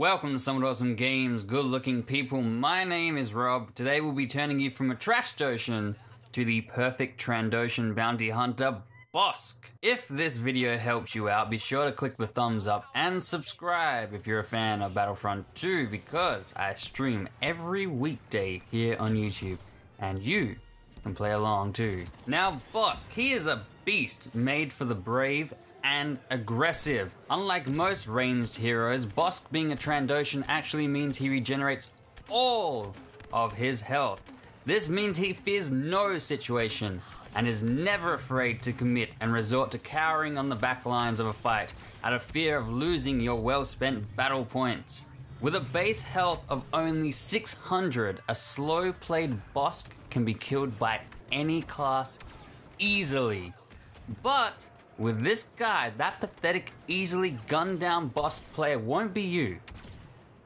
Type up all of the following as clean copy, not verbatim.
Welcome to Somewhat Awesome Games, good looking people. My name is Rob. Today we'll be turning you from a Trashdoshan to the perfect Trandoshan bounty hunter, Bossk. If this video helps you out, be sure to click the thumbs up and subscribe if you're a fan of Battlefront 2, because I stream every weekday here on YouTube, and you can play along too. Now Bossk, he is a beast made for the brave and aggressive. Unlike most ranged heroes, Bossk being a Trandoshan actually means he regenerates all of his health. This means he fears no situation and is never afraid to commit and resort to cowering on the back lines of a fight out of fear of losing your well-spent battle points. With a base health of only 600, a slow-played Bossk can be killed by any class easily. But with this guide, that pathetic, easily gunned down Bossk player won't be you.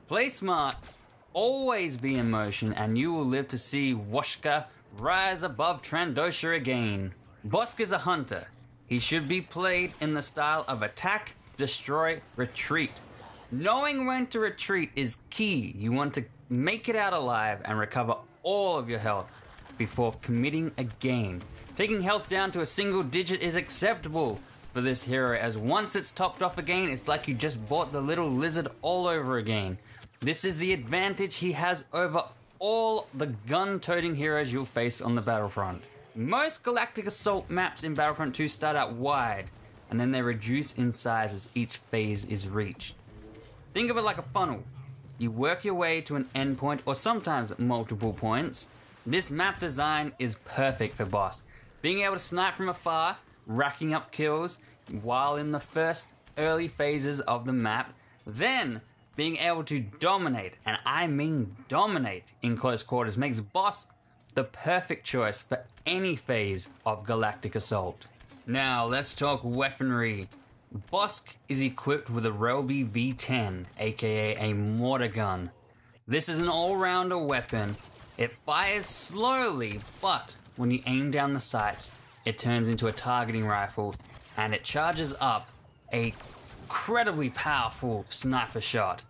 Play smart, always be in motion, and you will live to see Woshka rise above Trandoshan again. Bossk is a hunter. He should be played in the style of attack, destroy, retreat. Knowing when to retreat is key. You want to make it out alive and recover all of your health before committing again. Taking health down to a single digit is acceptable for this hero, as once it's topped off again, it's like you just bought the little lizard all over again. This is the advantage he has over all the gun-toting heroes you'll face on the Battlefront. Most Galactic Assault maps in Battlefront 2 start out wide, and then they reduce in size as each phase is reached. Think of it like a funnel. You work your way to an endpoint, or sometimes multiple points. This map design is perfect for Bossk. Being able to snipe from afar, racking up kills while in the first early phases of the map, then being able to dominate, and I mean dominate, in close quarters makes Bossk the perfect choice for any phase of Galactic Assault. Now let's talk weaponry. Bossk is equipped with a Relby V10, aka a mortar gun. This is an all-rounder weapon. It fires slowly, but when you aim down the sights, it turns into a targeting rifle, and it charges up a incredibly powerful sniper shot.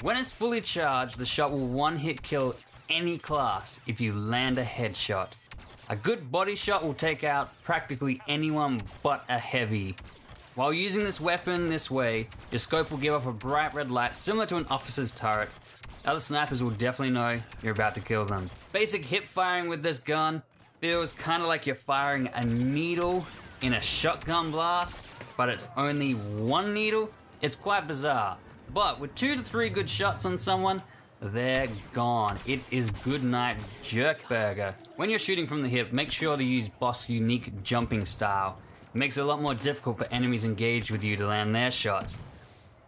When it's fully charged, the shot will one-hit kill any class if you land a headshot. A good body shot will take out practically anyone but a heavy. While using this weapon this way, your scope will give off a bright red light similar to an officer's turret. Other snipers will definitely know you're about to kill them. Basic hip firing with this gun feels kind of like you're firing a needle in a shotgun blast, but it's only one needle. It's quite bizarre. But with 2 to 3 good shots on someone, they're gone. It is good night jerk burger. When you're shooting from the hip, make sure to use Bossk's unique jumping style. It makes it a lot more difficult for enemies engaged with you to land their shots.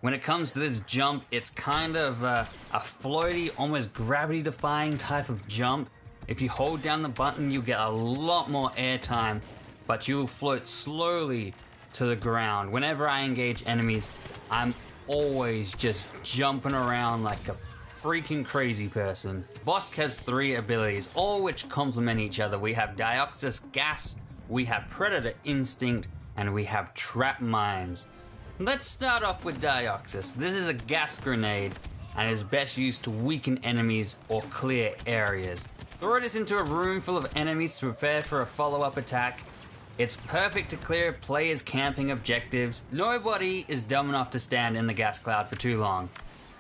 When it comes to this jump, it's kind of a floaty, almost gravity-defying type of jump. If you hold down the button, you'll get a lot more airtime, but you'll float slowly to the ground. Whenever I engage enemies, I'm always just jumping around like a freaking crazy person. Bossk has 3 abilities, all which complement each other. We have DIOXIS gas, we have Predator Instinct, and we have Trap Mines. Let's start off with DIOXIS. This is a gas grenade and is best used to weaken enemies or clear areas. Throw this into a room full of enemies to prepare for a follow-up attack. It's perfect to clear players' camping objectives. Nobody is dumb enough to stand in the gas cloud for too long.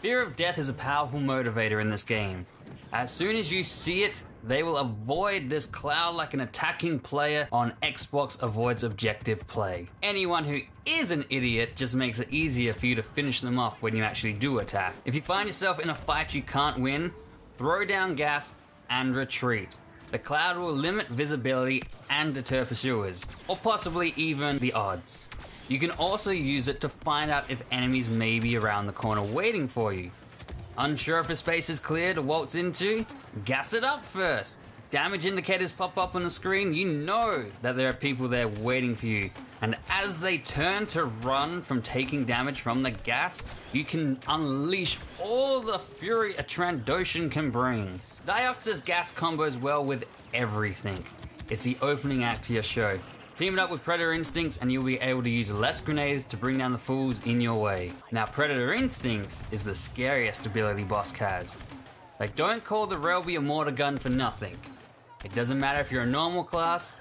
Fear of death is a powerful motivator in this game. As soon as you see it, they will avoid this cloud like an attacking player on Xbox avoids objective play. Anyone who is an idiot just makes it easier for you to finish them off when you actually do attack. If you find yourself in a fight you can't win, throw down gas and retreat. The cloud will limit visibility and deter pursuers, or possibly even the odds. You can also use it to find out if enemies may be around the corner waiting for you. Unsure if a space is clear to waltz into? Gas it up first. Damage indicators pop up on the screen, you know that there are people there waiting for you. And as they turn to run from taking damage from the gas, you can unleash all the fury a Trandoshan can bring. DIOXIS gas combos well with everything. It's the opening act to your show. Team it up with Predator Instincts and you'll be able to use less grenades to bring down the fools in your way. Now Predator Instincts is the scariest ability Bossk has. They don't call the Relby a mortar gun for nothing. It doesn't matter if you're a normal class,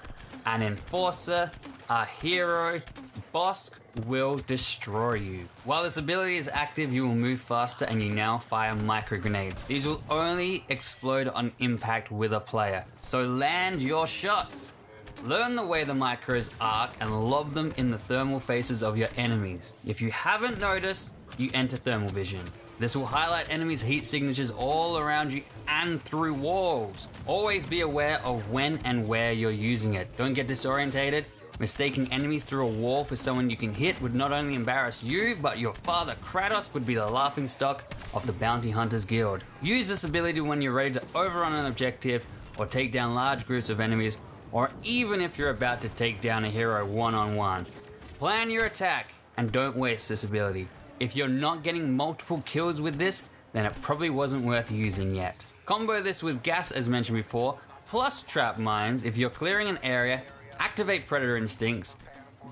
an enforcer, a hero, Bossk will destroy you. While this ability is active, you will move faster and you now fire micro grenades. These will only explode on impact with a player, so land your shots. Learn the way the micros arc and lob them in the thermal faces of your enemies. If you haven't noticed, you enter thermal vision. This will highlight enemies' heat signatures all around you and through walls. Always be aware of when and where you're using it. Don't get disorientated. Mistaking enemies through a wall for someone you can hit would not only embarrass you, but your father Kratos would be the laughingstock of the Bounty Hunters Guild. Use this ability when you're ready to overrun an objective or take down large groups of enemies, or even if you're about to take down a hero one-on-one. Plan your attack and don't waste this ability. If you're not getting multiple kills with this, then it probably wasn't worth using yet. Combo this with gas as mentioned before, plus trap mines if you're clearing an area, activate Predator Instincts,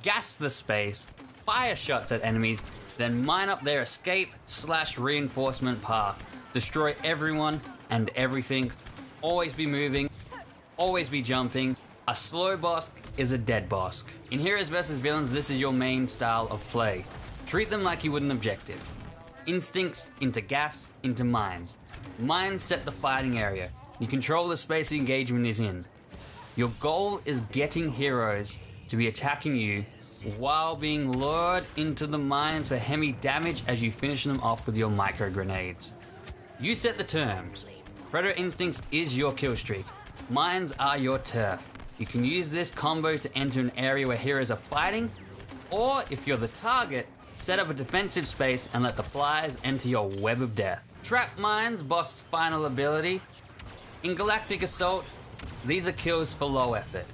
gas the space, fire shots at enemies, then mine up their escape/reinforcement path. Destroy everyone and everything, always be moving, always be jumping. A slow Bossk is a dead Bossk. In Heroes vs Villains, this is your main style of play. Treat them like you would an objective. Instincts into gas, into mines. Mines set the fighting area. You control the space the engagement is in. Your goal is getting heroes to be attacking you while being lured into the mines for heavy damage as you finish them off with your micro grenades. You set the terms. Predator Instincts is your kill streak. Mines are your turf. You can use this combo to enter an area where heroes are fighting, or if you're the target, set up a defensive space and let the flies enter your web of death. Trap mines, Bossk's final ability. In Galactic Assault, these are kills for low effort.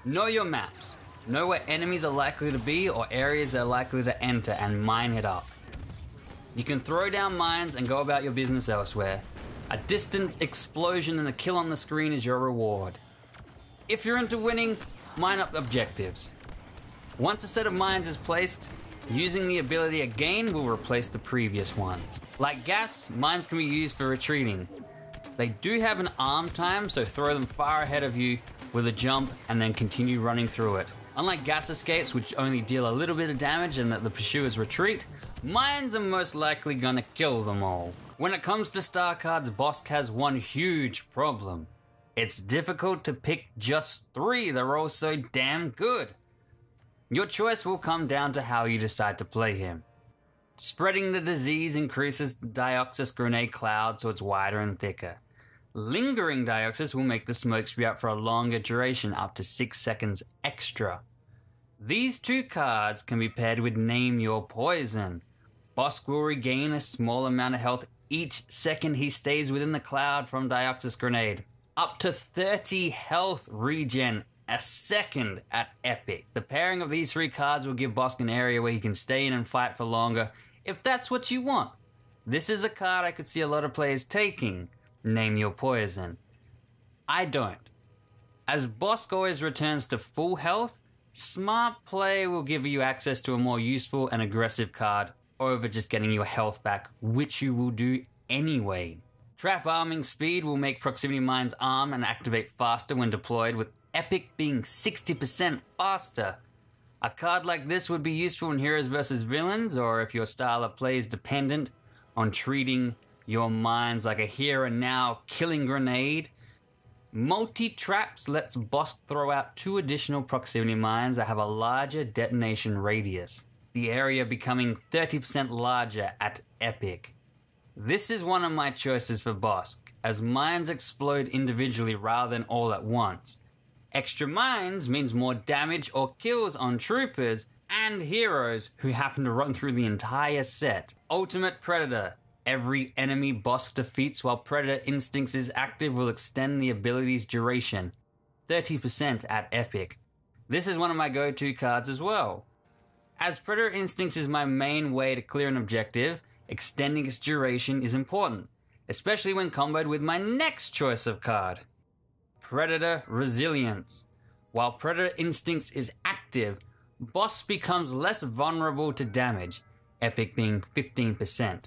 Know your maps. Know where enemies are likely to be or areas they're likely to enter and mine it up. You can throw down mines and go about your business elsewhere. A distant explosion and a kill on the screen is your reward. If you're into winning, mine up objectives. Once a set of mines is placed, using the ability again will replace the previous one. Like gas, mines can be used for retreating. They do have an arm time, so throw them far ahead of you with a jump and then continue running through it. Unlike gas escapes, which only deal a little bit of damage and let the pursuers retreat, mines are most likely gonna kill them all. When it comes to star cards, Bossk has one huge problem. It's difficult to pick just 3, they're all so damn good. Your choice will come down to how you decide to play him. Spreading the disease increases the DIOXIS grenade cloud so it's wider and thicker. Lingering DIOXIS will make the smoke spew out for a longer duration, up to 6 seconds extra. These 2 cards can be paired with Name Your Poison. Bossk will regain a small amount of health each second he stays within the cloud from DIOXIS grenade. Up to 30 health regen a second at epic. The pairing of these 3 cards will give Bossk an area where he can stay in and fight for longer if that's what you want. This is a card I could see a lot of players taking. Name Your Poison. I don't. As Bossk always returns to full health, smart play will give you access to a more useful and aggressive card over just getting your health back, which you will do anyway. Trap arming speed will make proximity mines arm and activate faster when deployed, with epic being 60% faster. A card like this would be useful in Heroes vs Villains, or if your style of play is dependent on treating your mines like a here and now killing grenade. Multi-traps lets Bossk throw out 2 additional proximity mines that have a larger detonation radius, the area becoming 30% larger at epic. This is one of my choices for Bossk, as mines explode individually rather than all at once. Extra mines means more damage or kills on troopers and heroes who happen to run through the entire set. Ultimate Predator. Every enemy Bossk defeats while Predator Instincts is active will extend the ability's duration, 30% at epic. This is one of my go-to cards as well. As Predator Instincts is my main way to clear an objective, extending its duration is important, especially when comboed with my next choice of card, Predator Resilience. While Predator Instincts is active, Bossk becomes less vulnerable to damage, Epic being 15%.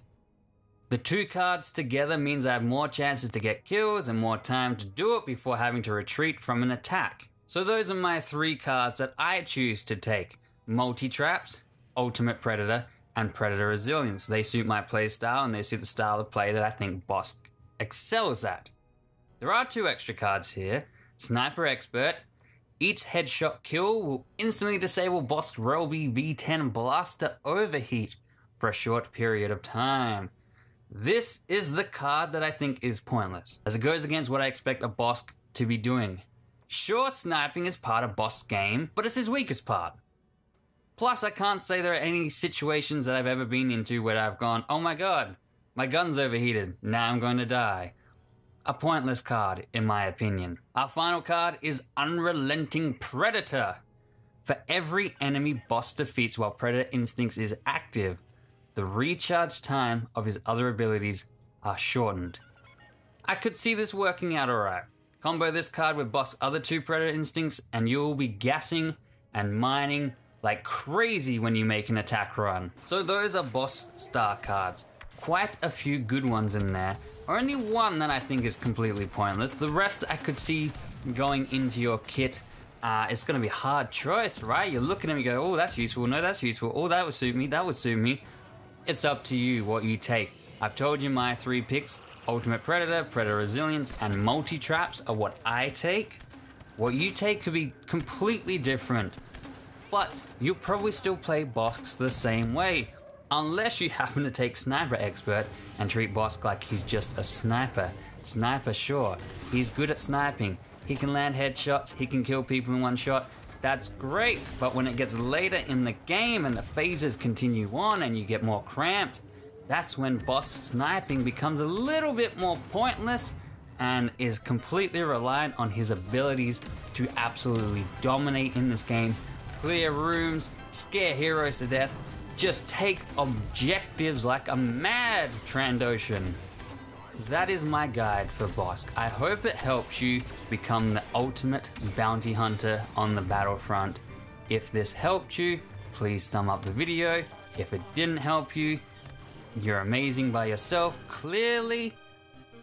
The two cards together means I have more chances to get kills and more time to do it before having to retreat from an attack. So those are my 3 cards that I choose to take. Multi-Traps, Ultimate Predator, and Predator Resilience. They suit my playstyle and they suit the style of play that I think Bossk excels at. There are 2 extra cards here. Sniper Expert. Each headshot kill will instantly disable Bossk Relby V10 Blaster Overheat for a short period of time. This is the card that I think is pointless, as it goes against what I expect a Bossk to be doing. Sure, sniping is part of Bossk's game, but it's his weakest part. Plus, I can't say there are any situations that I've ever been into where I've gone, oh my god, my gun's overheated, now I'm going to die. A pointless card, in my opinion. Our final card is Unrelenting Predator. For every enemy Bossk defeats while Predator Instincts is active, the recharge time of his other abilities are shortened. I could see this working out alright. Combo this card with Bossk's other 2 Predator Instincts and you will be gassing and mining like crazy when you make an attack run. So those are Bossk star cards. Quite a few good ones in there. Only one that I think is completely pointless. The rest I could see going into your kit. It's going to be a hard choice, right? You're looking at me and go, oh, that's useful. No, that's useful. Oh, that would suit me. That would suit me. It's up to you what you take. I've told you my 3 picks. Ultimate Predator, Predator Resilience, and Multi-Traps are what I take. What you take could be completely different. But you'll probably still play Bossk the same way. Unless you happen to take Sniper Expert and treat Bossk like he's just a sniper. Sniper, sure. He's good at sniping. He can land headshots. He can kill people in one shot. That's great, but when it gets later in the game and the phases continue on and you get more cramped, that's when Bossk sniping becomes a little bit more pointless and is completely reliant on his abilities to absolutely dominate in this game, clear rooms, scare heroes to death, just take objectives like a mad Trandoshan. That is my guide for Bossk. I hope it helps you become the ultimate bounty hunter on the Battlefront. If this helped you, please thumb up the video. If it didn't help you, you're amazing by yourself, clearly.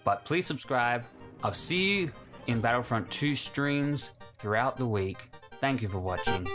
But please subscribe. I'll see you in Battlefront 2 streams throughout the week. Thank you for watching.